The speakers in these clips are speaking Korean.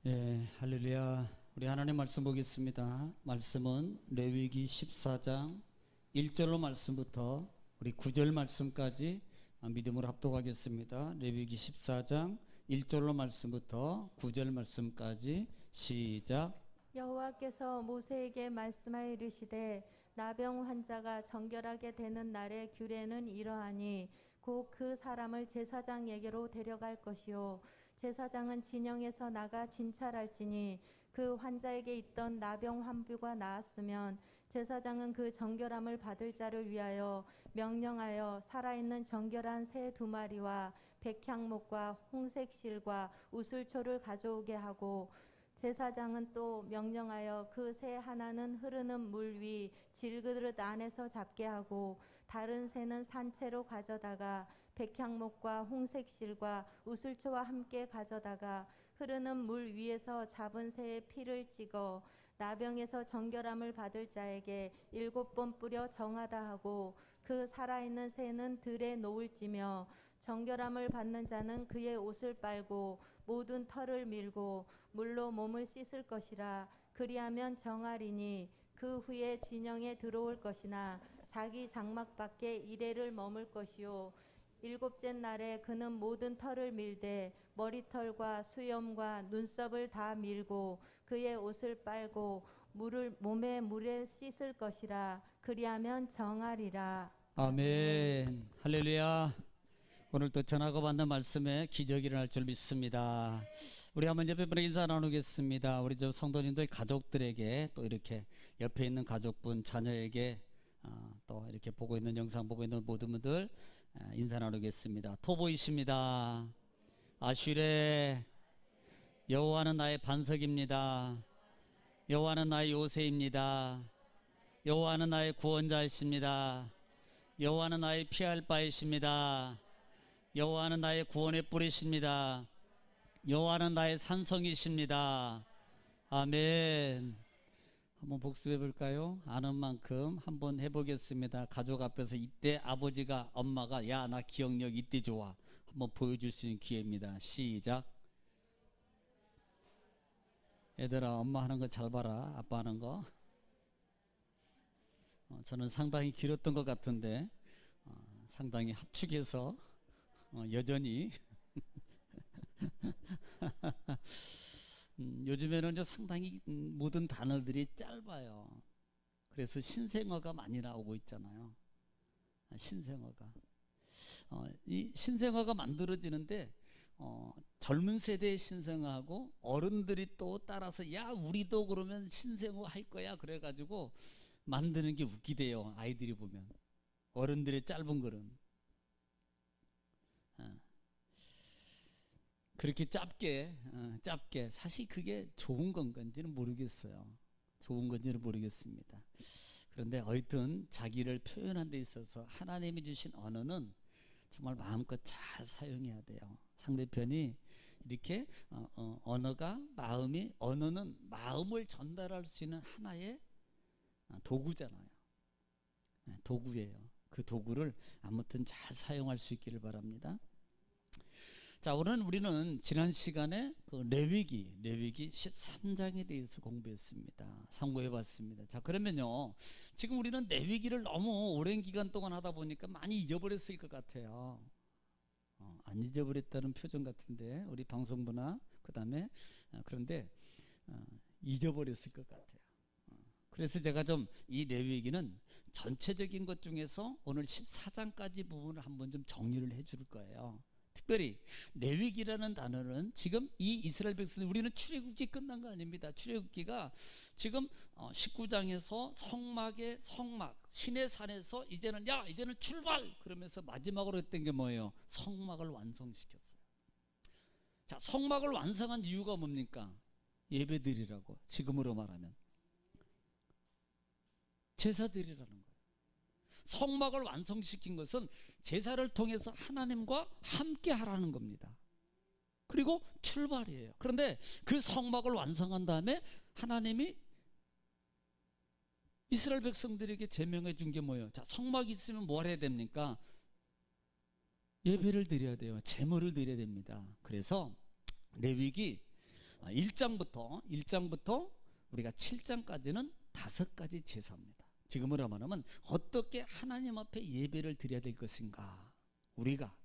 예, 할렐루야. 우리 하나님 말씀 보겠습니다. 말씀은 레위기 14장 1절로 말씀부터 우리 9절 말씀까지 믿음으로 합독하겠습니다. 레위기 14장 1절로 말씀부터 9절 말씀까지 시작. 여호와께서 모세에게 말씀하여 이르시되 나병 환자가 정결하게 되는 날의 규례는 이러하니 곧 그 사람을 제사장에게로 데려갈 것이요 제사장은 진영에서 나가 진찰할지니 그 환자에게 있던 나병 환부가 나았으면 제사장은 그 정결함을 받을 자를 위하여 명령하여 살아있는 정결한 새 2마리와 백향목과 홍색실과 우슬초를 가져오게 하고 제사장은 또 명령하여 그 새 하나는 흐르는 물 위 질그릇 안에서 잡게 하고 다른 새는 산채로 가져다가 백향목과 홍색실과 우슬초와 함께 가져다가 흐르는 물 위에서 잡은 새의 피를 찍어 나병에서 정결함을 받을 자에게 7번 뿌려 정하다 하고 그 살아있는 새는 들에 놓을지며 정결함을 받는 자는 그의 옷을 빨고 모든 털을 밀고 물로 몸을 씻을 것이라. 그리하면 정하리니 그 후에 진영에 들어올 것이나 자기 장막 밖에 이레를 머물 것이요 7째 날에 그는 모든 털을 밀되 머리털과 수염과 눈썹을 다 밀고 그의 옷을 빨고 몸에 물에 씻을 것이라. 그리하면 정하리라. 아멘. 할렐루야. 오늘 또 전하고 받는 말씀에 기적이 일어날 줄 믿습니다. 우리 한번 옆에 분에게 인사 나누겠습니다. 우리 저 성도님들 가족들에게 또 이렇게 옆에 있는 가족분 자녀에게 또 이렇게 보고 있는 영상 보고 있는 모든 분들 인사 나누겠습니다. 토보이십니다. 아슈레. 여호와는 나의 반석입니다. 여호와는 나의 요새입니다. 여호와는 나의 구원자이십니다. 여호와는 나의 피할 바이십니다. 여호와는 나의 구원의 뿌리십니다. 여호와는 나의 산성이십니다. 아멘. 한번 복습해 볼까요? 아는 만큼 한번 해보겠습니다. 가족 앞에서 이때 아버지가 엄마가 야, 나 기억력 이때 좋아 한번 보여줄 수 있는 기회입니다. 시작. 얘들아, 엄마 하는 거 잘 봐라. 아빠 하는 거. 저는 상당히 길었던 것 같은데 상당히 합축해서 여전히 요즘에는 상당히 모든 단어들이 짧아요. 그래서 신생어가 많이 나오고 있잖아요. 신생어가 이 신생어가 만들어지는데 젊은 세대의 신생어하고 어른들이 또 따라서 야 우리도 그러면 신생어 할 거야 그래가지고 만드는 게 웃기대요. 아이들이 보면 어른들의 짧은 글은 그렇게 짧게 사실 그게 좋은 건지는 모르겠어요. 좋은 건지는 모르겠습니다. 그런데 어쨌든 자기를 표현한 데 있어서 하나님이 주신 언어는 정말 마음껏 잘 사용해야 돼요. 상대편이 이렇게 언어는 마음을 전달할 수 있는 하나의 도구잖아요. 도구예요. 그 도구를 아무튼 잘 사용할 수 있기를 바랍니다. 자, 오늘 우리는 지난 시간에 그 레위기 13장에 대해서 공부했습니다. 상고해 봤습니다. 자, 그러면요. 지금 우리는 레위기를 너무 오랜 기간 동안 하다 보니까 많이 잊어버렸을 것 같아요. 안 잊어버렸다는 표정 같은데 우리 방송부나 그다음에 그런데 잊어버렸을 것 같아요. 그래서 제가 좀 이 레위기는 전체적인 것 중에서 오늘 14장까지 부분을 한번 좀 정리를 해 줄 거예요. 특별히 레위기라는 단어는 지금 이 이스라엘 백성들 우리는 출애굽기 끝난 거 아닙니다. 출애굽기가 지금 19장에서 성막의 성막 시내산에서 이제는 출발 그러면서 마지막으로 했던 게 뭐예요? 성막을 완성시켰어요. 자, 성막을 완성한 이유가 뭡니까? 예배드리라고. 지금으로 말하면 제사드리라는 거예요. 성막을 완성시킨 것은 제사를 통해서 하나님과 함께 하라는 겁니다. 그리고 출발이에요. 그런데 그 성막을 완성한 다음에 하나님이 이스라엘 백성들에게 제명해 준 게 뭐예요? 자, 성막이 있으면 뭘 해야 됩니까? 예배를 드려야 돼요. 제물을 드려야 됩니다. 그래서 레위기 1장부터 우리가 7장까지는 5가지 제사입니다. 지금으로 말하면 어떻게 하나님 앞에 예배를 드려야 될 것인가. 우리가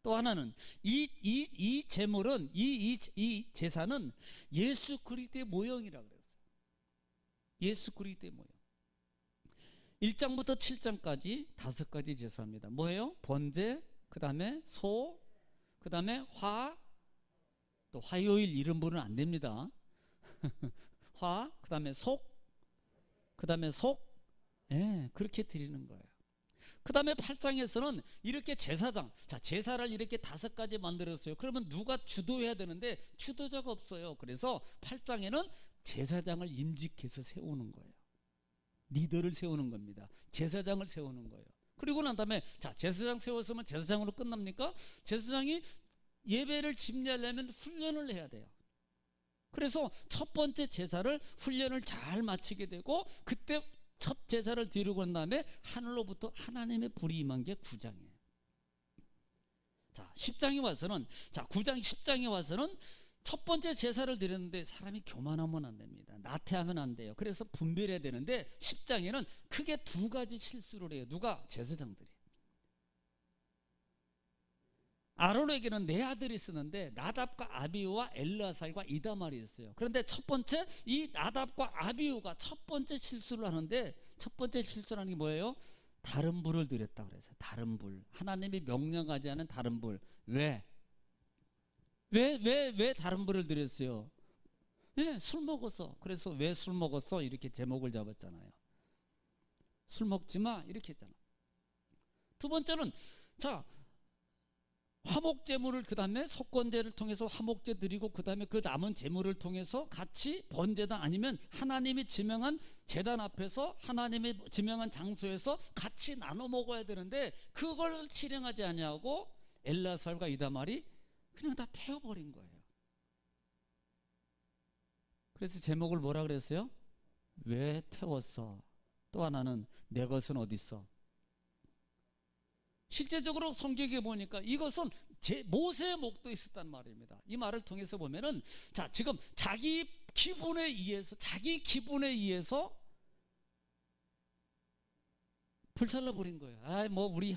또 하나는 이 제물은 이 제사는 예수 그리스도의 모형이라고 그랬어요. 예수 그리스도의 모형. 1장부터 7장까지 5가지 제사입니다. 뭐예요? 번제, 그 다음에 소, 그 다음에 또 화요일 이런 분은 안 됩니다. 그 다음에 그 다음에 그렇게 드리는 거예요. 그 다음에 8장에서는 이렇게 제사를 이렇게 5가지 만들었어요. 그러면 누가 주도해야 되는데 주도자가 없어요. 그래서 8장에는 제사장을 임직해서 세우는 거예요. 리더를 세우는 겁니다. 제사장을 세우는 거예요. 그리고 난 다음에 제사장 세웠으면 제사장으로 끝납니까? 제사장이 예배를 집례하려면 훈련을 해야 돼요. 그래서 첫 번째 제사를 훈련을 잘 마치게 되고, 그때 첫 제사를 드리고 난 다음에 하늘로부터 하나님의 불이 임한 게 9장이에요. 10장에 와서는 9장 10장에 와서는 첫 번째 제사를 드렸는데 사람이 교만하면 안 됩니다. 나태하면 안 돼요. 그래서 분별해야 되는데 10장에는 크게 2가지 실수를 해요. 누가? 제사장들이. 아론에게는 4아들이 있었는데 나답과 아비후와 엘르아살과 이다말이 있어요. 그런데 첫 번째 이 나답과 아비후가 첫 번째 실수를 하는데, 첫 번째 실수라는 게 뭐예요? 다른 불을 드렸다 그랬어요. 다른 불. 하나님이 명령하지 않은 다른 불. 왜 다른 불을 드렸어요? 술 먹었어. 그래서 왜 술 먹었어? 이렇게 제목을 잡았잖아요. 술 먹지 마 이렇게 했잖아. 두 번째는 화목제물을, 그 다음에 속건제를 통해서 화목제 드리고, 그 다음에 그 남은 제물을 통해서 같이 번제단 아니면 하나님이 지명한 제단 앞에서, 하나님이 지명한 장소에서 같이 나눠 먹어야 되는데 그걸 실행하지 아니하고 엘르아살과 이다말이 그냥 다 태워버린 거예요. 그래서 제목을 뭐라 그랬어요? 왜 태웠어? 또 하나는 내 것은 어디 있어? 실제적으로 성경에 보니까 이것은 모세의 목도 있었단 말입니다. 이 말을 통해서 보면은 지금 자기 기분에 의해서 불살라 버린 거예요. 우리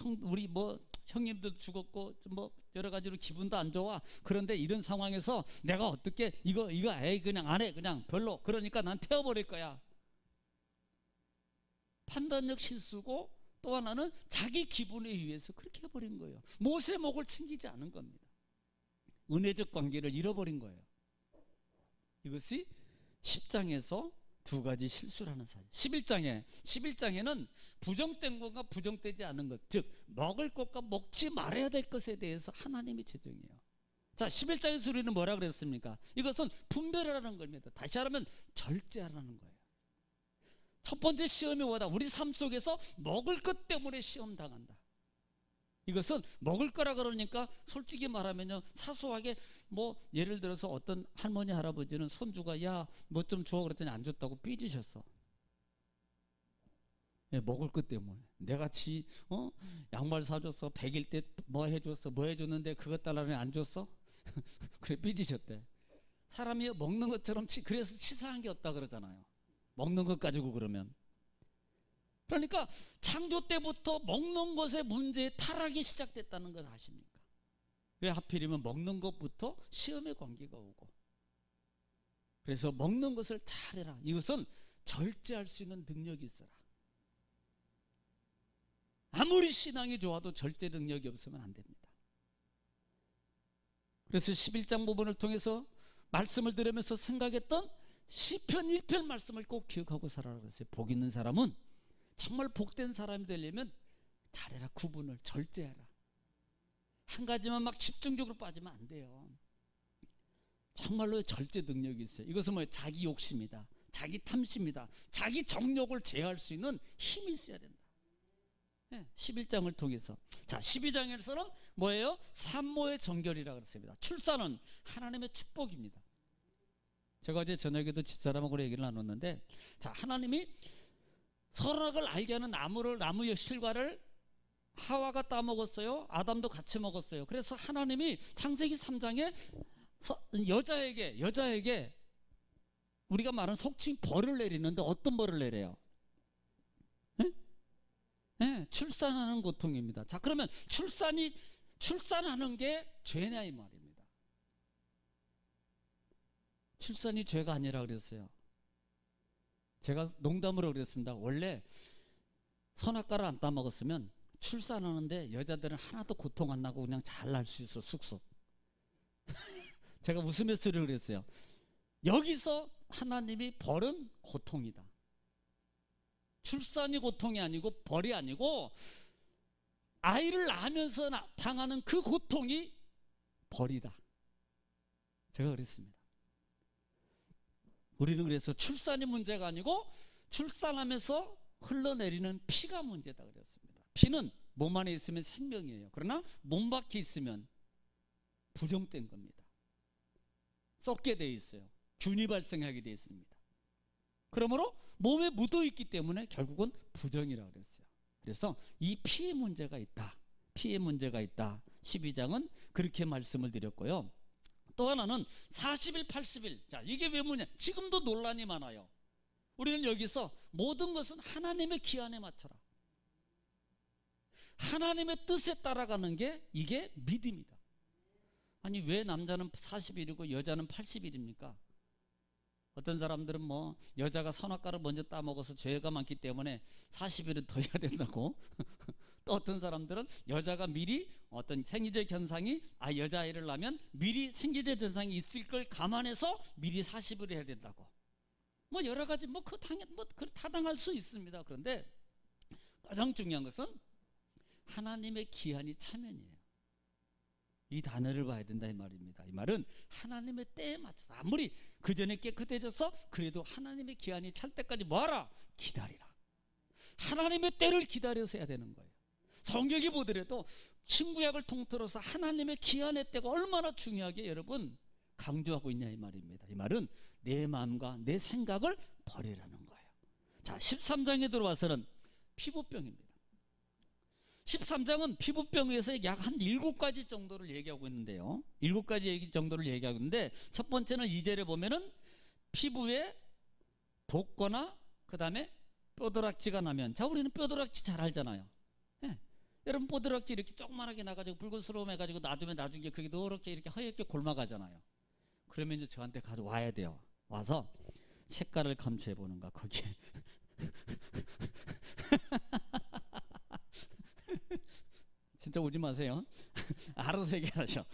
형님도 죽었고 여러 가지로 기분도 안 좋아. 그런데 이런 상황에서 내가 어떻게 이거 그냥 안 해. 그냥 별로. 그러니까 난 태워버릴 거야. 판단력 실수고, 또 하나는 자기 기분에 의해서 그렇게 해버린 거예요. 모세의 목을 챙기지 않은 겁니다. 은혜적 관계를 잃어버린 거예요. 이것이 10장에서 2가지 실수라는 사실. 11장에는 부정된 것과 부정되지 않은 것, 즉 먹을 것과 먹지 말아야 될 것에 대해서 하나님이 제정해요. 11장에서 우리는 뭐라 그랬습니까? 이것은 분별하라는 겁니다. 다시 말하면 절제하라는 거예요. 첫 번째 시험이 뭐다? 우리 삶 속에서 먹을 것 때문에 시험 당한다. 이것은 먹을 거라 그러니까 솔직히 말하면요, 사소하게 예를 들어서 어떤 할머니 할아버지는 손주가 뭐 좀 줘 그랬더니 안 줬다고 삐지셨어. 먹을 것 때문에. 내같이 양말 사줬어, 100일 때 뭐 해줬는데 그것 달라니 안 줬어? 그래 삐지셨대. 사람이 먹는 것처럼 그래서 치사한 게 없다 그러잖아요. 먹는 것 가지고 그러면. 그러니까 창조 때부터 먹는 것의 문제에 타락이 시작됐다는 걸 아십니까? 왜 하필이면 먹는 것부터 시험의 관계가 오고. 그래서 먹는 것을 잘해라. 이것은 절제할 수 있는 능력이 있어라. 아무리 신앙이 좋아도 절제 능력이 없으면 안 됩니다. 그래서 11장 부분을 통해서 말씀을 들으면서 생각했던 시편 1편 말씀을 꼭 기억하고 살아라 그랬어요. 복 있는 사람은, 정말 복된 사람이 되려면 잘해라. 구분을 절제해라. 한 가지만 막 집중적으로 빠지면 안 돼요. 정말로 절제 능력이 있어요. 이것은 자기 욕심이다, 자기 탐심이다, 자기 정욕을 제어할 수 있는 힘이 있어야 된다. 11장을 통해서. 12장에서는 뭐예요? 산모의 정결이라고 그랬습니다. 출산은 하나님의 축복입니다. 제가 어제 저녁에도 집사람하고 얘기를 나눴는데, 하나님이 선악을 알게 하는 나무의 실과를 하와가 따먹었어요. 아담도 같이 먹었어요. 그래서 하나님이 창세기 3장에 여자에게 우리가 말하는 속칭 벌을 내리는데 어떤 벌을 내려요? 예? 예, 출산하는 고통입니다. 자, 그러면 출산하는 게 죄냐 이 말입니다. 출산이 죄가 아니라 그랬어요. 제가 농담으로 그랬습니다. 원래 선악과를 안 따먹었으면 출산하는데 여자들은 하나도 고통 안 나고 그냥 잘 날 수 있어, 쑥쑥. 제가 웃으면서 그랬어요. 여기서 하나님이 벌은 고통이다. 출산이 고통이 아니고 벌이 아니고 아이를 낳으면서 당하는 그 고통이 벌이다. 제가 그랬습니다. 우리는 그래서 출산이 문제가 아니고 출산하면서 흘러내리는 피가 문제다 그랬습니다. 피는 몸 안에 있으면 생명이에요. 그러나 몸 밖에 있으면 부정된 겁니다. 썩게 돼 있어요. 균이 발생하게 돼 있습니다. 그러므로 몸에 묻어 있기 때문에 결국은 부정이라고 그랬어요. 그래서 이 피의 문제가 있다. 피의 문제가 있다. 12장은 그렇게 말씀을 드렸고요. 또 하나는 40일, 80일. 자, 이게 왜 뭐냐? 지금도 논란이 많아요. 우리는 여기서 모든 것은 하나님의 기한에 맞춰라. 하나님의 뜻에 따라가는 게 이게 믿음이다. 아니 왜 남자는 40일이고 여자는 80일입니까? 어떤 사람들은 뭐 여자가 선악과를 먼저 따먹어서 죄가 많기 때문에 40일은 더 해야 된다고. 또 어떤 사람들은 여자가 미리 어떤 생리적 현상이 여자아이를 낳으면 미리 생리적 현상이 있을 걸 감안해서 미리 40일을 해야 된다고. 뭐 여러 가지 타당할 수 있습니다. 그런데 가장 중요한 것은 하나님의 기한이 차면이에요. 이 단어를 봐야 된다 이 말입니다. 이 말은 하나님의 때에 맞춰서 아무리 그 전에 깨끗해져서 그래도 하나님의 기한이 찰 때까지 뭐하라? 기다리라. 하나님의 때를 기다려서 해야 되는 거예요. 성경이 보더라도 신구약을 통틀어서 하나님의 기한의 때가 얼마나 중요하게 여러분 강조하고 있냐 이 말입니다. 이 말은 내 마음과 내 생각을 버리라는 거예요. 자, 13장에 들어와서는 피부병입니다. 13장은 피부병에서 약 한 7가지 정도를 얘기하고 있는데요. 7가지 정도를 얘기하고 있는데 첫 번째는 2절에 보면은 피부에 돋거나 그 다음에 뼈다락지가 나면, 자 우리는 뼈다락지 잘 알잖아요. 예. 여러분 뼈다락지 이렇게 조그만하게 나가지고 붉은스러움 해가지고 놔두면 나중에 그게 노랗게 이렇게 허옇게 골마가잖아요. 그러면 이제 저한테 가져와야 돼요. 와서 색깔을 감지해 보는 거 거기에. 진짜 오지 마세요. 알아서 해결하셔.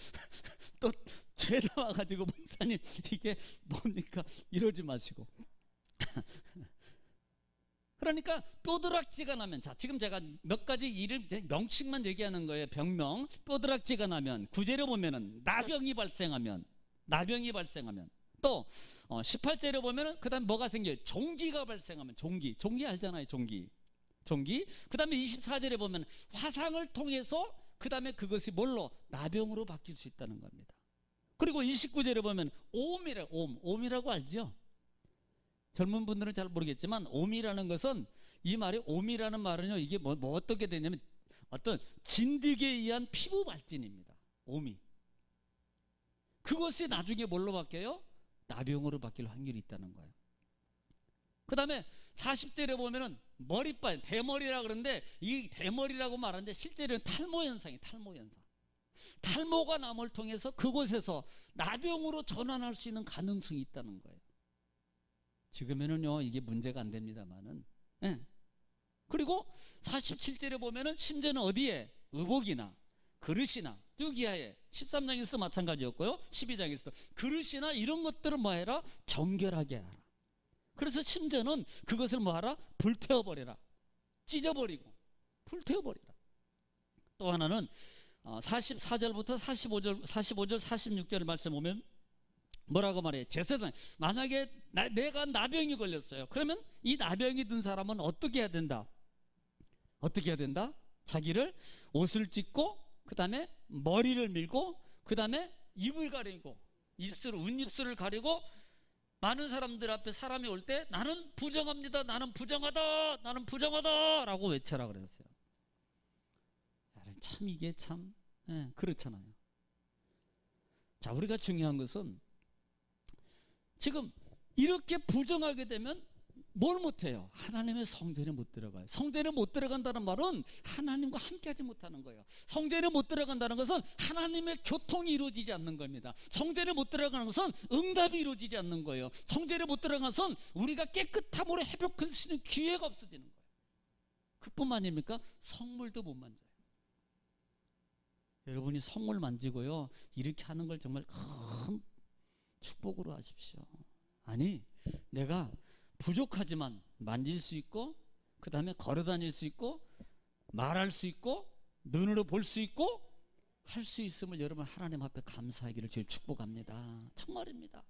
또 죄다 와가지고 목사님 이게 뭡니까 이러지 마시고. 그러니까 뼈다락지가 나면, 자 지금 제가 몇 가지 이름 명칭만 얘기하는 거예요. 병명. 뼈다락지가 나면, 구제로 보면은 나병이 발생하면 또 18절에 보면은 그다음 뭐가 생겨요? 종기가 발생하면, 종기 알잖아요. 종기. 그 다음에 24절에 보면 화상을 통해서 그 다음에 그것이 뭘로? 나병으로 바뀔 수 있다는 겁니다. 그리고 29절에 보면 옴이라고 알죠? 젊은 분들은 잘 모르겠지만 옴이라는 것은, 이 말이 옴이라는 말은요, 이게 뭐 어떻게 되냐면 어떤 진드기에 의한 피부 발진입니다. 옴이. 그것이 나중에 뭘로 바뀌어요? 나병으로 바뀔 확률이 있다는 거예요. 그 다음에 40절에 보면은 머리빨, 대머리라 그러는데 이 대머리라고 말하는데 실제로는 탈모 현상이에요. 탈모가 남을 통해서 그곳에서 나병으로 전환할 수 있는 가능성이 있다는 거예요. 지금에는요 이게 문제가 안 됩니다만은. 예. 그리고 47절에 보면은 심지어는 어디에? 의복이나 그릇이나, 여기하에 13장에서도 마찬가지였고요. 12장에서도 그릇이나 이런 것들을 뭐해라? 정결하게 하라. 그래서 심지어는 그것을 뭐하라? 불태워버려라. 찢어버리고 불태워버리라. 또 하나는 44절부터 45절 46절 말씀 보면 뭐라고 말해요? 제사장, 만약에 내가 나병이 걸렸어요. 그러면 이 나병이 든 사람은 어떻게 해야 된다? 자기를 옷을 찢고 그 다음에 머리를 밀고 그 다음에 입을 가리고 웃입술을 가리고 많은 사람들 앞에 사람이 올 때 나는 부정합니다. 나는 부정하다 라고 외쳐라 그랬어요. 참 이게 참 그렇잖아요. 자, 우리가 중요한 것은 지금 이렇게 부정하게 되면 뭘 못해요? 하나님의 성전에 못 들어가요. 성전에 못 들어간다는 말은 하나님과 함께하지 못하는 거예요. 성전에 못 들어간다는 것은 하나님의 교통이 이루어지지 않는 겁니다. 성전에 못 들어가는 것은 응답이 이루어지지 않는 거예요. 성전에 못 들어가는 것은 우리가 깨끗함으로 회복할 수 있는 기회가 없어지는 거예요. 그뿐만 아닙니까? 성물도 못 만져요. 여러분이 성물 만지고요, 이렇게 하는 걸 정말 큰 축복으로 하십시오. 아니, 내가 부족하지만 만질 수 있고, 그 다음에 걸어 다닐 수 있고, 말할 수 있고, 눈으로 볼 수 있고, 할 수 있음을 여러분 하나님 앞에 감사하기를 주님 축복합니다. 정말입니다.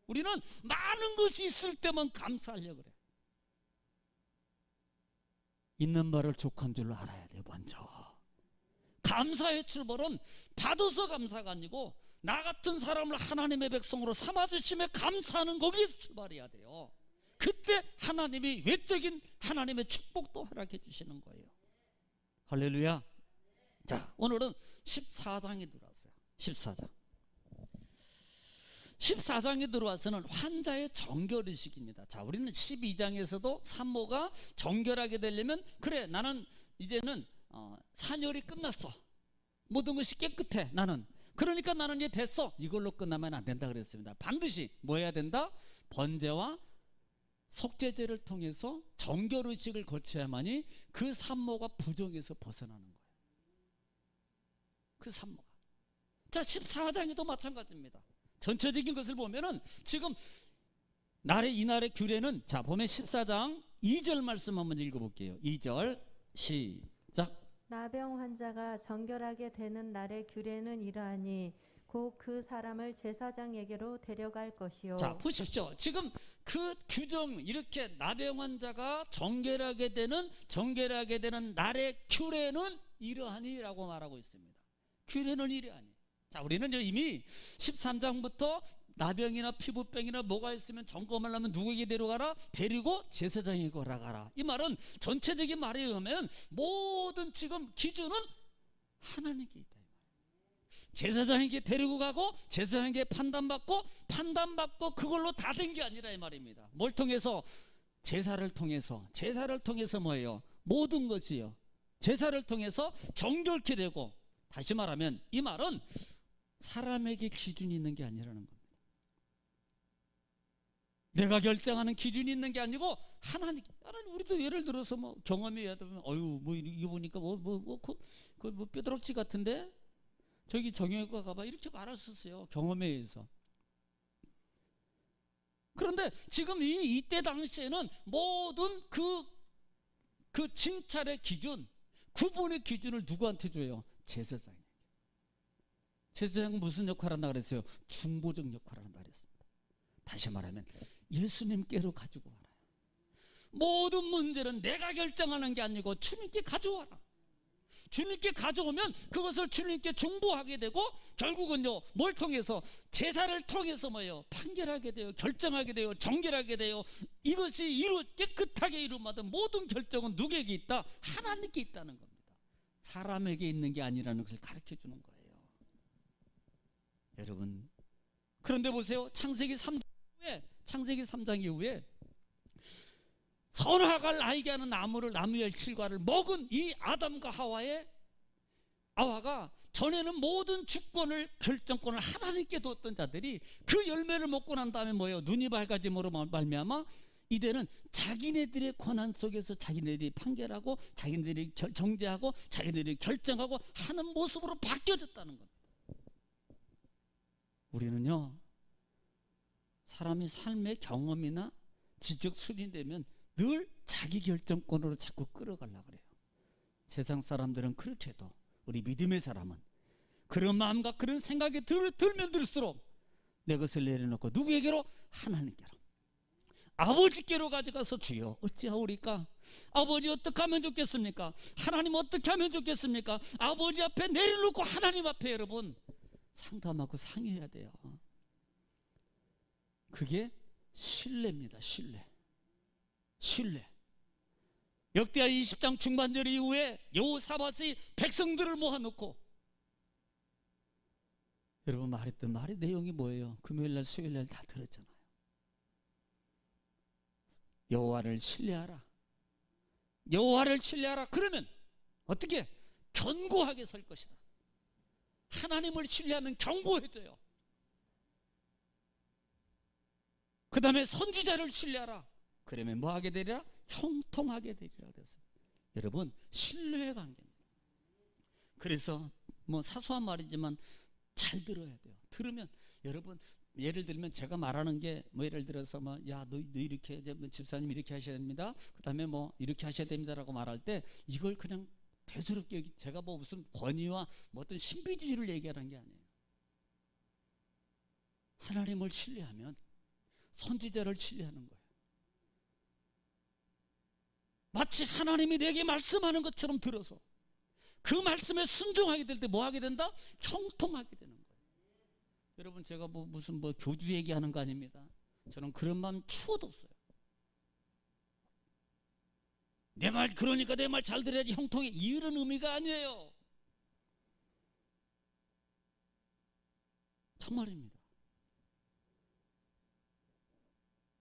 우리는 많은 것이 있을 때만 감사하려고 그래요. 있는 바를 족한 줄 알아야 돼요. 먼저 감사의 출발은 받아서 감사가 아니고 나 같은 사람을 하나님의 백성으로 삼아주심에 감사하는 거기에서 출발해야 돼요. 그때 하나님이 외적인 하나님의 축복도 허락해 주시는 거예요. 할렐루야. 자, 오늘은 14장에 들어왔어요. 14장에 들어와서는 환자의 정결의식입니다. 자, 우리는 12장에서도 산모가 정결하게 되려면, 그래, 나는 이제는 산열이 끝났어, 모든 것이 깨끗해, 나는, 그러니까 나는 이제 됐어, 이걸로 끝나면 안 된다 그랬습니다. 반드시 뭐 해야 된다? 번제와 속죄제를 통해서 정결의식을 거쳐야만이 그 산모가 부정에서 벗어나는 거예요. 그 산모가. 자, 14장에도 마찬가지입니다. 전체적인 것을 보면은 지금 이날의 규례는, 자, 보면 14장 2절 말씀 한번 읽어볼게요. 2절 시작. 나병 환자가 정결하게 되는 날의 규례는 이러하니 곧 그 사람을 제사장에게로 데려갈 것이요. 자, 보십시오. 지금 그 규정, 이렇게 나병 환자가 정결하게 되는 날의 규례는 이러하니라고 말하고 있습니다. 규례는 이러하니. 자, 우리는 이미 13장부터 나병이나 피부병이나 뭐가 있으면 점검하려면 누구에게 데려가라? 데리고 제사장에게 가라. 이 말은 전체적인 말에 의하면 모든 지금 기준은 하나님께 있다. 제사장에게 데리고 가고 제사장에게 판단받고 그걸로 다 된 게 아니라 이 말입니다. 뭘 통해서? 제사를 통해서 뭐예요? 모든 것이요, 제사를 통해서 정결케 되고, 다시 말하면 이 말은 사람에게 기준이 있는 게 아니라는 겁니다. 내가 결정하는 기준이 있는 게 아니고 하나님, 우리도 예를 들어서 뭐 경험해야 되면, 뭐 이거 보니까 뭐 뼈다락지 같은데 저기 정형외과 가봐, 이렇게 말할 수 있어요. 경험에 의해서. 그런데 지금 이때 당시에는 모든 그 진찰의 기준, 구분의 기준을 누구한테 줘요? 제사장에게. 제사장은 무슨 역할을 한다 그랬어요? 중보적 역할을 한다 그랬습니다. 다시 말하면 예수님께로 가지고 와라. 모든 문제는 내가 결정하는 게 아니고 주님께 가져와라. 주님께 가져오면 그것을 주님께 중보하게 되고, 결국은요, 뭘 통해서? 제사를 통해서 뭐예요? 판결하게 돼요. 결정하게 돼요. 정결하게 돼요. 이것이 깨끗하게 이루어진 모든 결정은 누구에게 있다? 하나님께 있다는 겁니다. 사람에게 있는 게 아니라는 것을 가르쳐 주는 거예요. 여러분, 그런데 보세요. 창세기 3장 이후에 선악을 알게 하는 나무의 실과를 먹은 이 아담과 하와가 전에는 모든 주권을, 결정권을 하나님께 뒀던 자들이 그 열매를 먹고 난 다음에 뭐예요? 눈이 밝아짐으로 말미암아 이제는 자기네들의 권한 속에서 자기네들이 판결하고 자기네들이 정죄하고 자기네들이 결정하고 하는 모습으로 바뀌어졌다는 겁니다. 우리는요, 사람이 삶의 경험이나 지적 수준이 되면 늘 자기 결정권으로 자꾸 끌어가려고 그래요. 세상 사람들은 그렇게 해도 우리 믿음의 사람은 그런 마음과 그런 생각이 들면 들수록 내 것을 내려놓고 누구에게로? 하나님께로, 아버지께로 가져가서 주여 어찌하오리까? 아버지 어떻게 하면 좋겠습니까? 하나님 어떻게 하면 좋겠습니까? 아버지 앞에 내려놓고 하나님 앞에 여러분 상담하고 상의해야 돼요. 그게 신뢰입니다. 신뢰. 역대하 20장 중반절 이후에 여호사밧이 백성들을 모아놓고 여러분 말했던 말의 내용이 뭐예요? 금요일날 수요일날 다 들었잖아요. 여호와를 신뢰하라. 여호와를 신뢰하라. 그러면 어떻게? 견고하게 설 것이다. 하나님을 신뢰하면 견고해져요. 그 다음에 선지자를 신뢰하라. 그러면 뭐 하게 되리라? 형통하게 되리라 그랬어요. 여러분 신뢰의 관계입니다. 그래서 뭐 사소한 말이지만 잘 들어야 돼요. 들으면 여러분 예를 들면 제가 말하는 게 뭐 예를 들어서 뭐 야 너 이렇게 이제 뭐 집사님 이렇게 하셔야 됩니다. 그다음에 뭐 이렇게 하셔야 됩니다라고 말할 때 이걸 그냥 대수롭게 제가 뭐 무슨 권위와 뭐 어떤 신비주의를 얘기하는 게 아니에요. 하나님을 신뢰하면 선지자를 신뢰하는 거예요. 마치 하나님이 내게 말씀하는 것처럼 들어서 그 말씀에 순종하게 될 때 뭐 하게 된다? 형통하게 되는 거예요. 여러분 제가 뭐 무슨 뭐 교주 얘기하는 거 아닙니다. 저는 그런 마음 추워도 없어요. 내 말 그러니까 내 말 잘 들어야지 형통해 이런 의미가 아니에요. 정말입니다.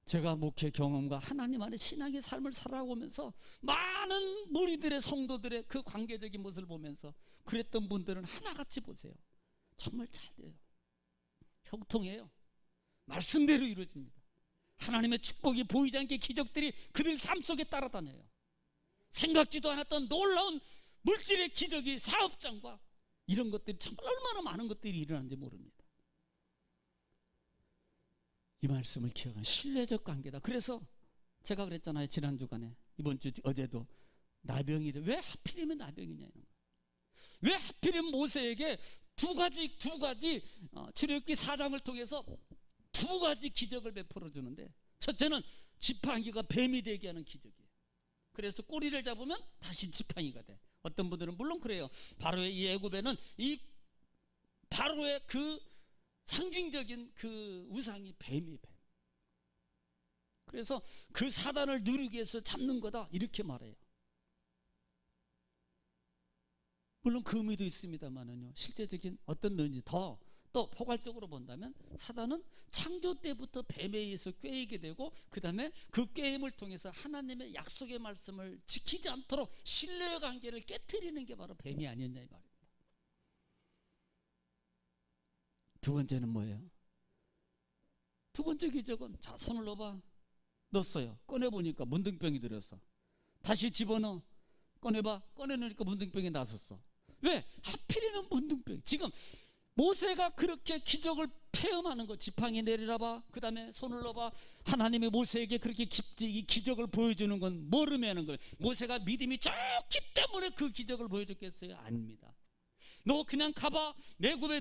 제가 목회 경험과 하나님 안에 신앙의 삶을 살아오면서 많은 무리들의 성도들의 그 관계적인 모습을 보면서 그랬던 분들은 하나같이 보세요. 정말 잘 돼요. 형통해요. 말씀대로 이루어집니다. 하나님의 축복이 보이지 않게 기적들이 그들 삶 속에 따라다녀요. 생각지도 않았던 놀라운 물질의 기적이 사업장과 이런 것들이 정말 얼마나 많은 것들이 일어나는지 모릅니다. 이 말씀을 기억하는 신뢰적 관계다. 그래서 제가 그랬잖아요. 지난 주간에 이번 주 어제도 나병이래. 왜 하필이면 나병이냐 이런 거. 왜 하필이면 모세에게 두 가지 출애굽기 4장을 통해서 두 가지 기적을 베풀어 주는데 첫째는 지팡이가 뱀이 되게 하는 기적이에요. 그래서 꼬리를 잡으면 다시 지팡이가 돼. 어떤 분들은 물론 그래요. 바로의 이 애굽에는 이 바로의 그 상징적인 그 우상이 뱀이 뱀. 그래서 그 사단을 누르기 위해서 잡는 거다 이렇게 말해요. 물론 그 의미도 있습니다만은요. 실제적인 어떤 의미인지 더 또 포괄적으로 본다면 사단은 창조 때부터 뱀에 의해서 꾀이게 되고 그 다음에 그 꾀임을 통해서 하나님의 약속의 말씀을 지키지 않도록 신뢰의 관계를 깨트리는 게 바로 뱀이 아니었냐 이 말입니다. 두 번째는 뭐예요? 두 번째 기적은 자 손을 넣어봐. 넣었어요. 꺼내보니까 문둥병이 들었어. 다시 집어넣어. 꺼내봐. 꺼내놓으니까 문둥병이 나섰어. 왜? 하필이면 문둥병. 지금 모세가 그렇게 기적을 체험하는 거. 지팡이 내리라봐. 그 다음에 손을 넣어봐. 하나님이 모세에게 그렇게 이 기적을 보여주는 건 뭘 의미하는 거예요? 모세가 믿음이 좋기 때문에 그 기적을 보여줬겠어요? 아닙니다. 너 그냥 가봐. 애굽에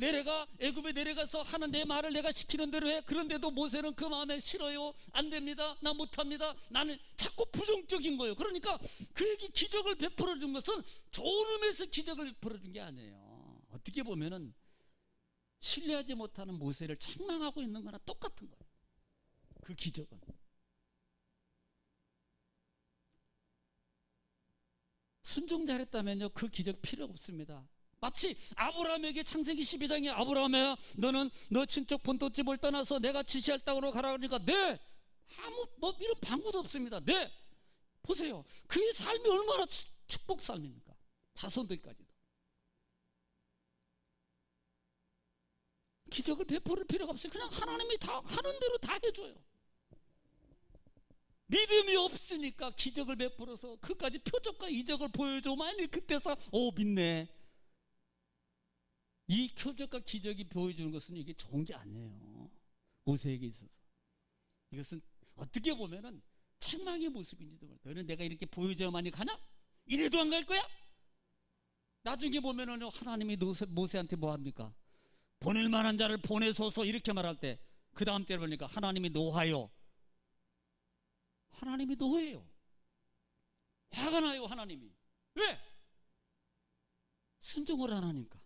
내려가서 하는 내 말을 내가 시키는 대로 해. 그런데도 모세는 그 마음에 싫어요. 안 됩니다. 나 못합니다. 나는 자꾸 부정적인 거예요. 그러니까 그에게 기적을 베풀어 준 것은 좋은 의미에서 기적을 베풀어 준 게 아니에요. 어떻게 보면은 신뢰하지 못하는 모세를 책망하고 있는 거나 똑같은 거예요. 그 기적은. 순종 잘했다면요 그 기적 필요 없습니다. 마치 아브라함에게 창세기 12장에 아브라함이야 너는 너 친척 본토집을 떠나서 내가 지시할 땅으로 가라 그러니까 네 아무 뭐 이런 방구도 없습니다. 네 보세요 그의 삶이 얼마나 축복 삶입니까? 자손들까지도 기적을 베풀을 필요가 없어요. 그냥 하나님이 다 하는 대로 다 해줘요. 믿음이 없으니까 기적을 베풀어서 그까지 표적과 이적을 보여줘만 그때서 믿네. 이 표적과 기적이 보여주는 것은 이게 좋은 게 아니에요. 모세에게 있어서 이것은 어떻게 보면은 책망의 모습인지도 몰라요. 너는 내가 이렇게 보여줘야만이 가냐? 이래도 안 갈 거야? 나중에 보면은 하나님이 모세한테 뭐 합니까? 보낼 만한 자를 보내소서 이렇게 말할 때 그 다음 때를 보니까 하나님이 노하여. 하나님이 노해요. 화가 나요. 하나님이. 왜? 순종을 안 하니까.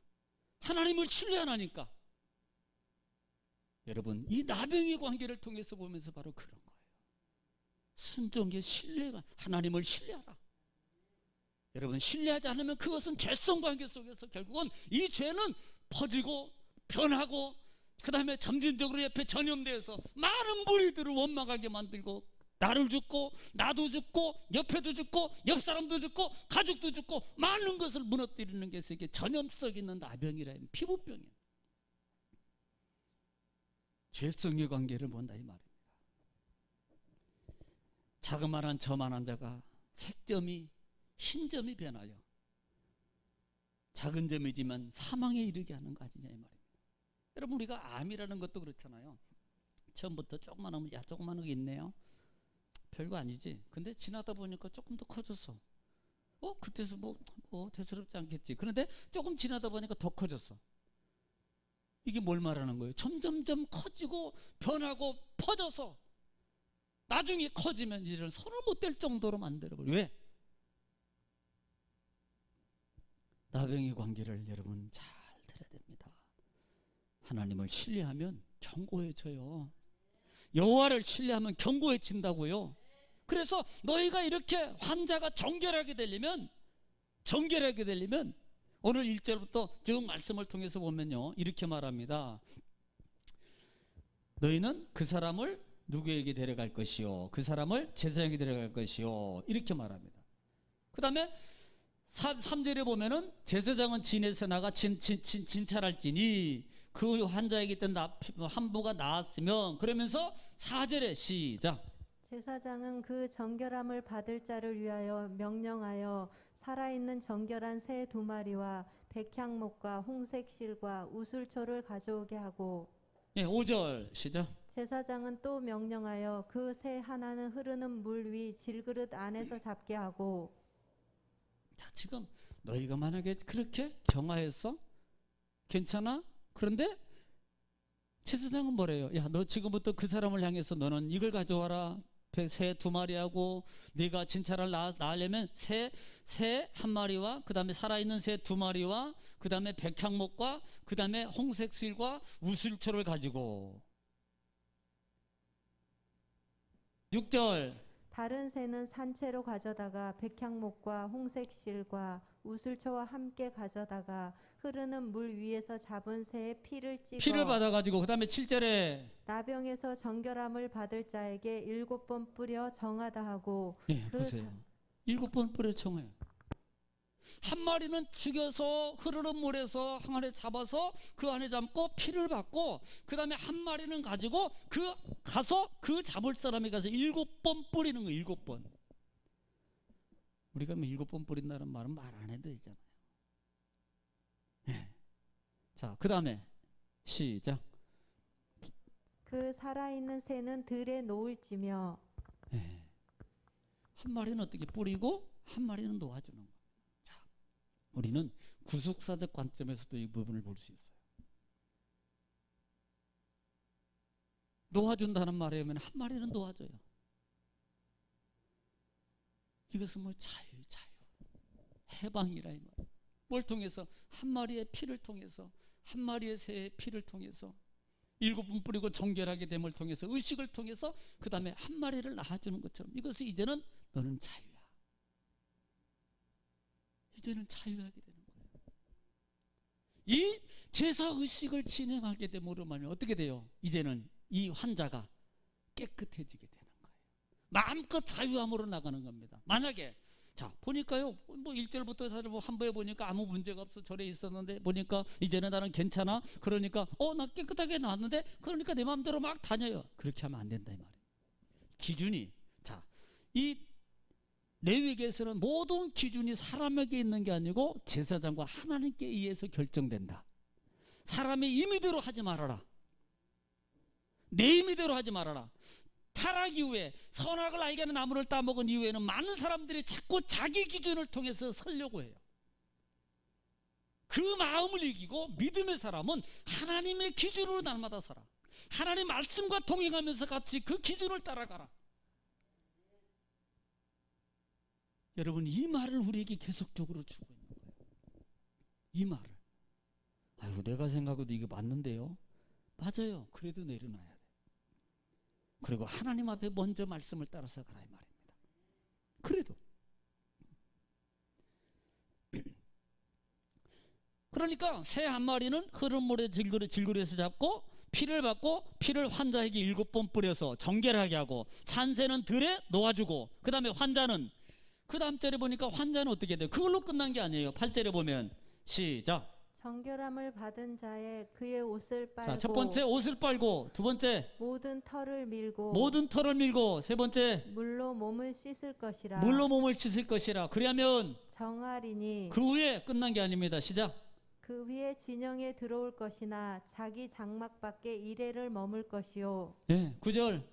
하나님을 신뢰 안 하니까. 여러분 이 나병의 관계를 통해서 보면서 바로 그런 거예요. 순종의 신뢰가 하나님을 신뢰하라. 여러분 신뢰하지 않으면 그것은 죄성 관계 속에서 결국은 이 죄는 퍼지고 변하고 그 다음에 점진적으로 옆에 전염되어서 많은 무리들을 원망하게 만들고 나를 죽고 나도 죽고 옆에도 죽고 옆 사람도 죽고 가족도 죽고 많은 것을 무너뜨리는 게 이게 전염성 있는 나병이라 피부병이에요. 죄성의 관계를 본다 이 말입니다. 자그마한 저만한 자가 색점이 흰점이 변하여 작은 점이지만 사망에 이르게 하는 거 아니냐 이 말입니다. 여러분 우리가 암이라는 것도 그렇잖아요. 처음부터 조그만 하면 야 조그만 게 있네요. 별거 아니지. 근데 지나다 보니까 조금 더 커졌어. 그때서 뭐 대수롭지 않겠지. 그런데 조금 지나다 보니까 더 커졌어. 이게 뭘 말하는 거예요? 점점점 커지고 변하고 퍼져서 나중에 커지면 이런 손을 못 댈 정도로 만들어버려. 왜? 나병의 관계를 여러분 잘 들어야 됩니다. 하나님을 신뢰하면 견고해져요. 여호와를 신뢰하면 견고해진다고요. 그래서 너희가 이렇게 환자가 정결하게 되려면 오늘 1절부터 쭉 말씀을 통해서 보면요 이렇게 말합니다. 너희는 그 사람을 누구에게 데려갈 것이요 그 사람을 제사장에게 데려갈 것이요 이렇게 말합니다. 그 다음에 3절에 보면은 제사장은 진에서 나가 진찰할지니 그 환자에게 있던 한부가 나았으면 그러면서 4절에 시작. 제사장은 그 정결함을 받을 자를 위하여 명령하여 살아있는 정결한 새 2마리와 백향목과 홍색실과 우슬초를 가져오게 하고 5절 시작. 제사장은 또 명령하여 그 새 하나는 흐르는 물 위 질그릇 안에서 잡게 하고 자, 지금 너희가 만약에 그렇게 정하였어? 괜찮아? 그런데 제사장은 뭐래요? 야, 너 지금부터 그 사람을 향해서 너는 이걸 가져와라. 새 2마리하고 네가 진찰을 낳으려면 새 1마리와 그 다음에 살아있는 새 2마리와 그 다음에 백향목과 그 다음에 홍색실과 우슬초를 가지고 6절 다른 새는 산채로 가져다가 백향목과 홍색실과 우슬초와 함께 가져다가 흐르는 물 위에서 잡은 새의 피를 찍어 받아가지고 그 다음에 7절에 나병에서 정결함을 받을 자에게 7번 뿌려 정하다 하고 보세요. 7번 뿌려 정해요. 한 마리는 죽여서 흐르는 물에서 항아리에 잡아서 그 안에 잡고 피를 받고 그 다음에 한 마리는 가지고 가서 그 잡을 사람이 가서 7번 뿌리는 거예요. 7번. 우리가 뭐 7번 뿌린다는 말은 말 안 해도 되잖아요. 네. 자, 그 다음에 시작. 그 살아있는 새는 들에 놓을지며 네. 한 마리는 어떻게 뿌리고 한 마리는 놓아주는 거예요. 자, 우리는 구속사적 관점에서도 이 부분을 볼 수 있어요. 놓아준다는 말에 하면 한 마리는 놓아줘요. 이것은 뭐 자유 해방이라 이 말. 뭘 통해서? 한 마리의 피를 통해서, 한 마리의 새의 피를 통해서 7번 뿌리고 정결하게 됨을 통해서 의식을 통해서 그 다음에 한 마리를 낳아주는 것처럼 이것을 이제는 너는 자유야. 이제는 자유하게 되는 거예요. 이 제사 의식을 진행하게 됨으로 말하면 어떻게 돼요? 이제는 이 환자가 깨끗해지게 되는 거예요. 마음껏 자유함으로 나가는 겁니다. 만약에 자 보니까요 뭐 1절부터 4절 뭐 한번에 보니까 아무 문제가 없어 절에 있었는데 보니까 이제는 나는 괜찮아. 그러니까 나 깨끗하게 나왔는데 그러니까 내 마음대로 막 다녀요. 그렇게 하면 안 된다 이 말이에요. 기준이 자 이 레위기에서는 모든 기준이 사람에게 있는 게 아니고 제사장과 하나님께 의해서 결정된다. 사람의 임의대로 하지 말아라. 내 임의대로 하지 말아라. 타락 이후에 선악을 알게 하는 나무를 따먹은 이후에는 많은 사람들이 자꾸 자기 기준을 통해서 살려고 해요. 그 마음을 이기고 믿음의 사람은 하나님의 기준으로 날마다 살아. 하나님 말씀과 동행하면서 같이 그 기준을 따라가라. 여러분 이 말을 우리에게 계속적으로 주고 있는 거예요. 이 말을. 아이고 내가 생각해도 이게 맞는데요. 맞아요. 그래도 내려놔야 돼. 그리고 하나님 앞에 먼저 말씀을 따라서 가라 이 말입니다. 그래도 그러니까 새 한 마리는 흐른 물에 질그릇에서 잡고 피를 받고 피를 환자에게 7번 뿌려서 정결하게 하고 산새는 들에 놓아주고 그 다음에 환자는 그 다음 절에 보니까 환자는 어떻게 돼요? 그걸로 끝난 게 아니에요. 8절에 보면 시작. 정결함을 받은 자의 그의 옷을 빨고 자, 첫 번째 옷을 빨고 두 번째 모든 털을 밀고 모든 털을 밀고 세 번째 물로 몸을 씻을 것이라. 물로 몸을 씻을 것이라. 그리하면 정하리니 그 후에 끝난 게 아닙니다. 시작. 그 후에 진영에 들어올 것이나 자기 장막 밖에 이래를 머물 것이요. 예, 9절.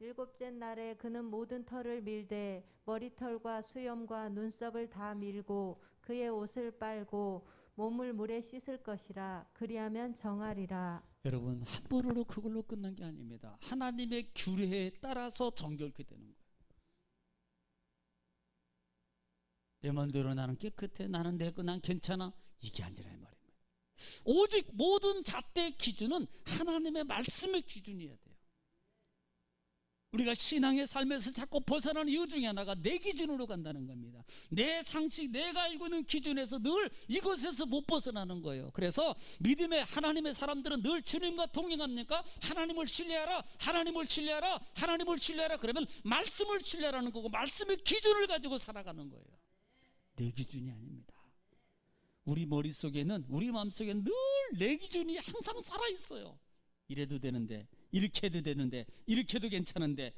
7째 날에 그는 모든 털을 밀되 머리털과 수염과 눈썹을 다 밀고 그의 옷을 빨고 몸을 물에 씻을 것이라. 그리하면 정하리라. 여러분 함부로 그걸로 끝난 게 아닙니다. 하나님의 규례에 따라서 정결케 되는 거예요. 내 마음대로 나는 깨끗해, 나는 난 괜찮아, 이게 아니라 이 말입니다. 오직 모든 잣대의 기준은 하나님의 말씀의 기준이어야 돼요. 우리가 신앙의 삶에서 자꾸 벗어나는 이유 중에 하나가 내 기준으로 간다는 겁니다. 내 상식, 내가 알고 있는 기준에서 늘 이곳에서 못 벗어나는 거예요. 그래서 믿음의 하나님의 사람들은 늘 주님과 동행합니까? 하나님을 신뢰하라, 하나님을 신뢰하라, 하나님을 신뢰하라. 그러면 말씀을 신뢰하라는 거고 말씀의 기준을 가지고 살아가는 거예요. 내 기준이 아닙니다. 우리 머릿속에는, 우리 마음속에는 늘 내 기준이 항상 살아있어요. 이래도 되는데, 이렇게 해도 되는데, 이렇게 해도 괜찮은데.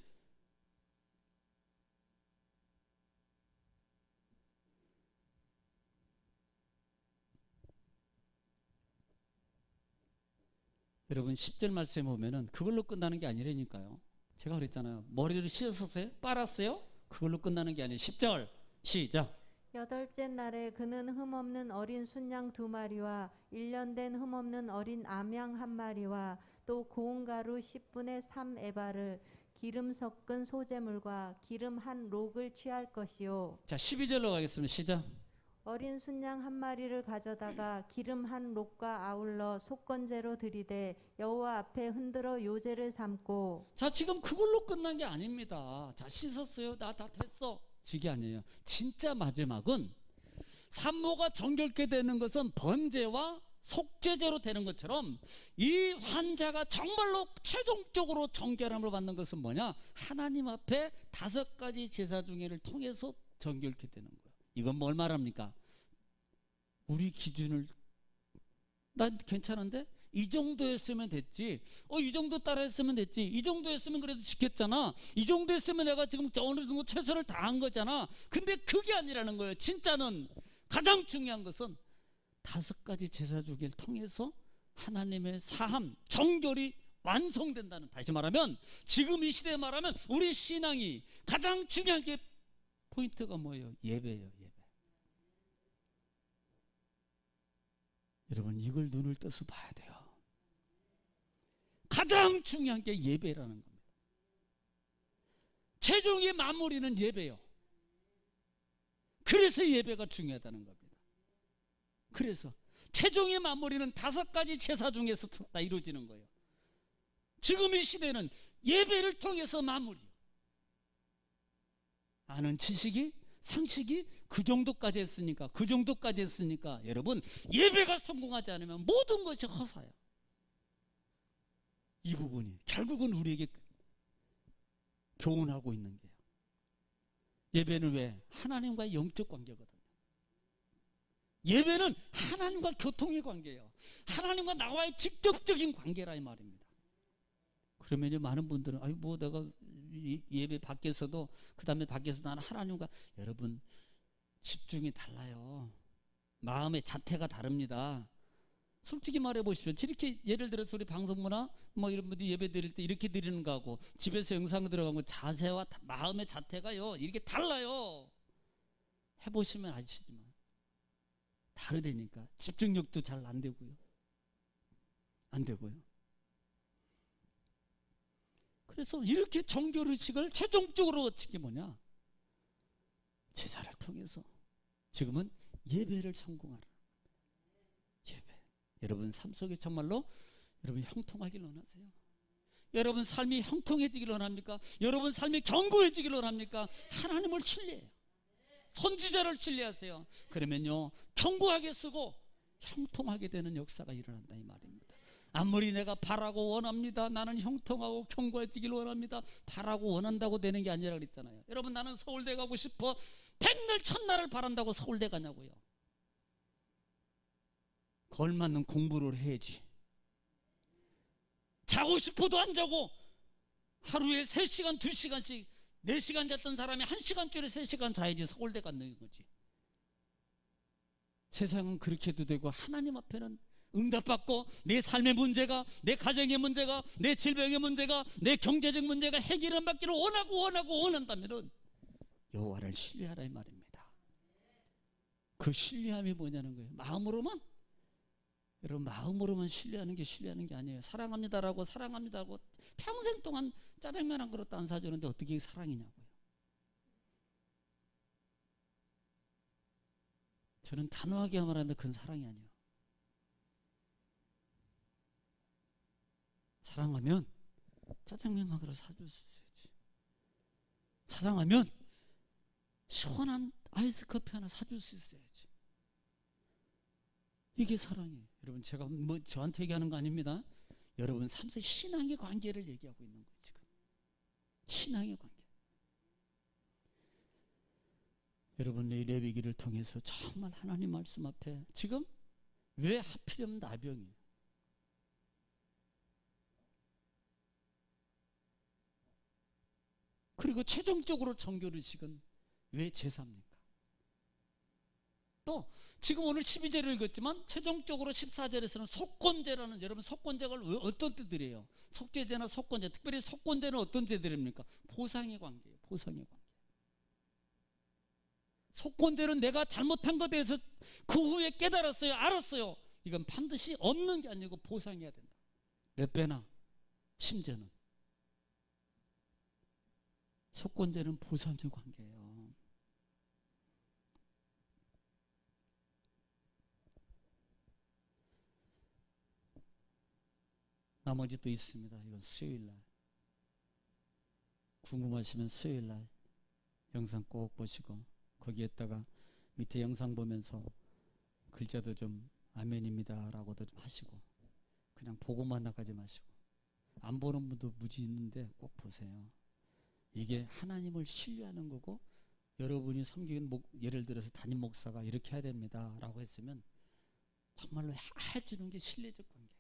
여러분 10절 말씀에 보면은 그걸로 끝나는 게 아니라니까요. 제가 그랬잖아요. 머리를 씻었어요? 빨았어요? 그걸로 끝나는 게 아니에요. 10절 시작. 8째 날에 그는 흠없는 어린 순양 2마리와 1년 된 흠없는 어린 암양 1마리와 또 고운 가루 10분의 3 에바를 기름 섞은 소재물과 기름 한 록을 취할 것이요. 자 12절로 가겠습니다. 시작. 어린 순양 1마리를 가져다가 기름 한 록과 아울러 속건제로 들이되 여호와 앞에 흔들어 요제를 삼고. 자 지금 그걸로 끝난 게 아닙니다. 자 씻었어요, 나 다 됐어, 이게 아니에요. 진짜 마지막은 산모가 정결케 되는 것은 번제와 속죄제로 되는 것처럼 이 환자가 정말로 최종적으로 정결함을 받는 것은 뭐냐? 하나님 앞에 5가지 제사 중에를 통해서 정결케 되는 거예요. 이건 뭘 말합니까? 우리 기준을, 난 괜찮은데? 이 정도 했으면 됐지. 이 정도 따라 했으면 됐지. 이 정도 했으면 그래도 지켰잖아. 이 정도 했으면 내가 지금 어느 정도 최선을 다한 거잖아. 근데 그게 아니라는 거예요. 진짜는 가장 중요한 것은 5가지 제사 주기를 통해서 하나님의 사함, 정결이 완성된다는, 다시 말하면 지금 이 시대에 말하면 우리 신앙이 가장 중요한 게 포인트가 뭐예요? 예배예요. 예배. 여러분 이걸 눈을 떠서 봐야 돼요. 가장 중요한 게 예배라는 겁니다. 최종의 마무리는 예배요. 그래서 예배가 중요하다는 겁니다. 그래서 최종의 마무리는 5가지 제사 중에서 다 이루어지는 거예요. 지금 이 시대는 예배를 통해서 마무리. 아는 지식이, 상식이 그 정도까지 했으니까 여러분 예배가 성공하지 않으면 모든 것이 허사예요. 이 부분이 결국은 우리에게 교훈하고 있는 게요. 예배는 왜? 하나님과의 영적 관계거든요. 예배는 하나님과 교통의 관계예요. 하나님과 나와의 직접적인 관계라 이 말입니다. 그러면 이제 많은 분들은 내가 예배 밖에서도 그 다음에 밖에서 나는 하나님과, 여러분 집중이 달라요. 마음의 자태가 다릅니다. 솔직히 말해 보십시오. 이렇게 예를 들어서 우리 방송문화 이런 분들 예배 드릴 때 이렇게 드리는 거하고 집에서 영상 들어간 거 자세와 마음의 자태가요 이렇게 달라요. 해보시면 아시지만 다르다니까. 집중력도 잘 안 되고요. 그래서 이렇게 정결의식을 최종적으로 어떻게 뭐냐? 제사를 통해서 지금은 예배를 성공하는 예배. 여러분 삶 속에 정말로 여러분 형통하길 원하세요? 여러분 삶이 형통해지길 원합니까? 여러분 삶이 견고해지길 원합니까? 하나님을 신뢰해요. 선지자를 신뢰하세요. 그러면요 견고하게 쓰고 형통하게 되는 역사가 일어난다 이 말입니다. 아무리 내가 바라고 원합니다. 나는 형통하고 견고해지길 원합니다. 바라고 원한다고 되는 게 아니라 그랬잖아요. 여러분 나는 서울대 가고 싶어. 백날 천날을 바란다고 서울대 가냐고요. 걸맞는 공부를 해야지. 자고 싶어도 안 자고 하루에 3시간 2시간씩 4시간 잤던 사람이 1시간짜리 3시간 자야지 서울대 갔는 거지. 세상은 그렇게 해도 되고 하나님 앞에는 응답받고 내 삶의 문제가, 내 가정의 문제가, 내 질병의 문제가, 내 경제적 문제가 해결을 받기를 원한다면은 여호와를 신뢰하라 이 말입니다. 그 신뢰함이 뭐냐는 거예요. 마음으로만, 여러분 마음으로만 신뢰하는 게 아니에요. 사랑합니다라고 평생 동안 짜장면 한 그릇도 안 사주는데 어떻게 사랑이냐고요. 저는 단호하게 말하는데 그건 사랑이 아니에요. 사랑하면 짜장면 한 그릇 사줄 수 있어야지. 사랑하면 시원한 아이스 커피 하나 사줄 수 있어야지. 이게 사랑이에요. 여러분 제가 뭐 저한테 얘기하는 거 아닙니다. 여러분 삶의 신앙의 관계를 얘기하고 있는 거예요. 지금 신앙의 관계. 여러분의 레위기를 통해서 정말 하나님 말씀 앞에 지금 왜 하필이면 나병이에요? 그리고 최종적으로 정결의식은 왜 제사입니까? 또 지금 오늘 12절을 읽었지만 최종적으로 14절에서는 속건제라는, 여러분 속건제가 어떤 때들이에요? 속죄제나 속건제, 특별히 속건제는 어떤 제들입니까? 보상의 관계예요. 보상의 관계. 속건제는 내가 잘못한 것에 대해서 그 후에 깨달았어요. 알았어요. 이건 반드시 없는 게 아니고 보상해야 된다. 몇 배나 심지어는. 속건제는 보상의 관계예요. 나머지 또 있습니다. 이건 수요일날. 궁금하시면 수요일날 영상 꼭 보시고 거기에다가 밑에 영상 보면서 글자도 좀 아멘입니다 라고도 좀 하시고, 그냥 보고만 나가지 마시고, 안 보는 분도 무지 있는데 꼭 보세요. 이게 하나님을 신뢰하는 거고, 여러분이 섬기는 예를 들어서 담임 목사가 이렇게 해야 됩니다 라고 했으면 정말로 해주는 게 신뢰적 관계예요.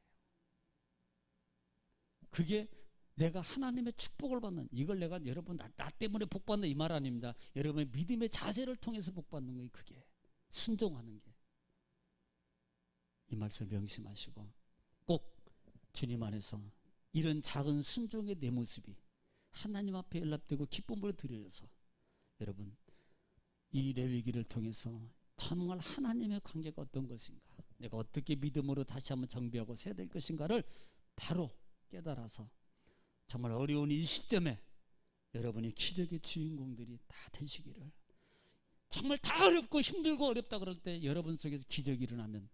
그게 내가 하나님의 축복을 받는, 이걸 내가 여러분 나 때문에 복 받는 이 말 아닙니다. 여러분의 믿음의 자세를 통해서 복 받는 거예요. 그게 순종하는 게. 이 말씀을 명심하시고 꼭 주님 안에서 이런 작은 순종의 내 모습이 하나님 앞에 연락되고 기쁨으로 드려져서 여러분 이 레위기를 통해서 정말 하나님의 관계가 어떤 것인가, 내가 어떻게 믿음으로 다시 한번 정비하고 서야 될 것인가를 바로 깨달아서 정말 어려운 이 시점에 여러분이 기적의 주인공들이 다 되시기를, 정말 다 어렵고 힘들고 어렵다 그럴 때 여러분 속에서 기적이 일어나면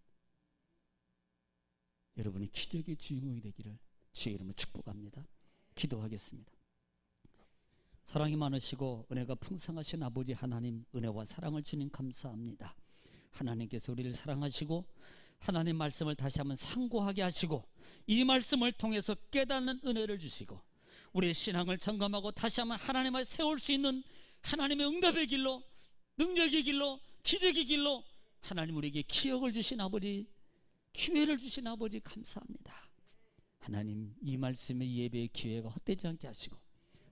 여러분이 기적의 주인공이 되기를 주의 이름으로 축복합니다. 기도하겠습니다. 사랑이 많으시고 은혜가 풍성하신 아버지 하나님, 은혜와 사랑을 주님 감사합니다. 하나님께서 우리를 사랑하시고 하나님 말씀을 다시 한번 상고하게 하시고 이 말씀을 통해서 깨닫는 은혜를 주시고 우리의 신앙을 점검하고 다시 한번 하나님을 세울 수 있는 하나님의 응답의 길로, 능력의 길로, 기적의 길로 하나님 우리에게 기억을 주신 아버지, 기회를 주신 아버지 감사합니다. 하나님 이 말씀의 예배의 기회가 헛되지 않게 하시고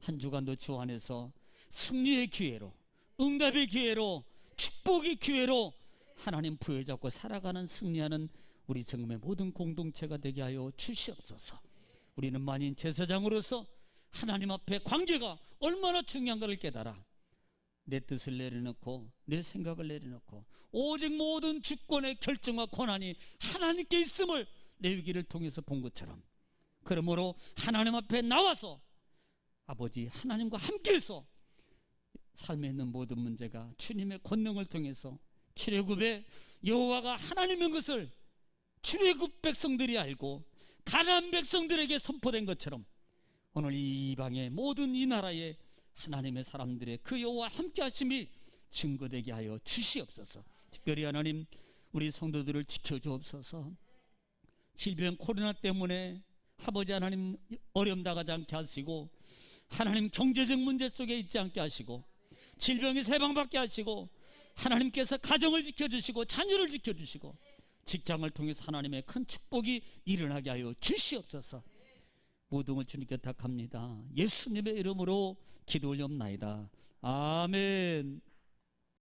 한 주간도 주 안에서 승리의 기회로, 응답의 기회로, 축복의 기회로 하나님 부여잡고 살아가는 승리하는 우리 정말 모든 공동체가 되게 하여 주시옵소서. 우리는 만인 제사장으로서 하나님 앞에 관계가 얼마나 중요한가를 깨달아 내 뜻을 내려놓고 내 생각을 내려놓고 오직 모든 주권의 결정과 권한이 하나님께 있음을 레위기를 통해서 본 것처럼, 그러므로 하나님 앞에 나와서 아버지 하나님과 함께해서 삶에 있는 모든 문제가 주님의 권능을 통해서 출애굽에 여호와가 하나님인 것을 출애굽 백성들이 알고 가나안 백성들에게 선포된 것처럼 오늘 이 이방의 모든 이 나라에 하나님의 사람들의 그 여호와 함께 하심이 증거되게 하여 주시옵소서. 특별히 하나님 우리 성도들을 지켜주옵소서. 질병 코로나 때문에 아버지 하나님 어려움 당하지 않게 하시고, 하나님 경제적 문제 속에 있지 않게 하시고, 질병이 세방받게 하시고, 하나님께서 가정을 지켜주시고 자녀를 지켜주시고 직장을 통해서 하나님의 큰 축복이 일어나게 하여 주시옵소서. 모든 걸 주님께 탁합니다. 예수님의 이름으로 기도 올리옵나이다. 아멘.